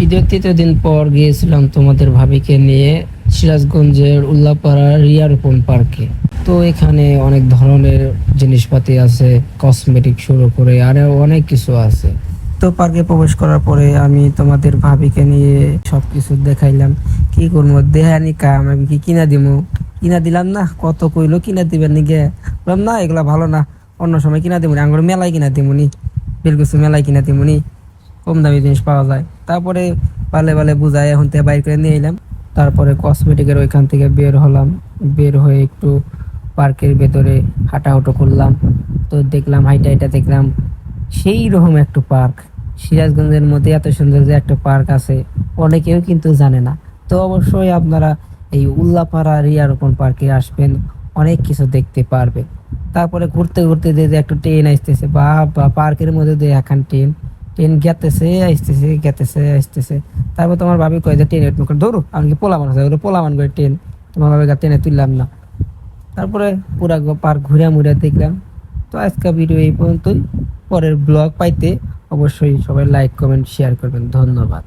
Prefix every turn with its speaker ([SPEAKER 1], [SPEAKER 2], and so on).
[SPEAKER 1] ঈদের ৩য় দিন পর গিয়েছিলাম তোমাদের ভাবিকে নিয়ে সিরাজগঞ্জের উল্লাপাড়া রিয়া রোপণ পার্কে। তো এখানে অনেক ধরনের জিনিসপাতি আছে, কসমেটিক শুরু করে আরো অনেক কিছু আছে। তো পার্কে প্রবেশ করার পরে আমি তোমাদের ভাবিকে নিয়ে সবকিছু দেখাইলাম। কি করবো, দেহানি কাম, আমি কি কিনা দিমু? কিনা দিলাম না, কত কইলো কিনা দিবেন নিগে, বললাম না এগুলা ভালো না, অন্য সময় কিনা দিমুনি, আঙ্গুর মেলায় কিনা দিমুনি, বেলকুচু মেলায় কিনা দিমুনি, কম দামি জিনিস পাওয়া যায়। তারপরে পালে পালে বুঝায় এখন থেকে বাইর করে নিয়ে এলাম। তারপরে কসমেটিকের ওইখান থেকে বের হলাম। বের হয়ে একটু পার্কের ভেতরে হাঁটাহুটো করলাম। তো দেখলাম, হাইটা হাইটা দেখলাম সেই রকম একটা পার্ক। সিরাজগঞ্জের মধ্যে এত সুন্দর যে একটা পার্ক আছে, অনেকেও কিন্তু জানে না। তো অবশ্যই আপনারা এই উল্লাপাড়া রিয়া রোপণ পার্কে আসবেন, অনেক কিছু দেখতে পারবেন। তারপরে ঘুরতে ঘুরতে যে যে একটা ট্রেন আসতেছে, বা পার্কের মধ্যে যে এখন ট্রেন ট্রেন গেতেছে আসতেছে, গেতেছে আসতেছে। তারপর তোমার ভাবি কয় যে ট্রেনে উঠবো, ধরো আমি কি পোলামান আছে, ওগুলো পোলামান করে ট্রেন, তোমার ভাবি ট্রেনে তুললাম না। তারপরে পুরা পার্ক ঘুরে মুড়ে দেখলাম। তো আজকের ভিডিও এই পর্যন্তই। পরের ব্লগ পাইতে অবশ্যই সবাই লাইক কমেন্ট শেয়ার করবেন। ধন্যবাদ।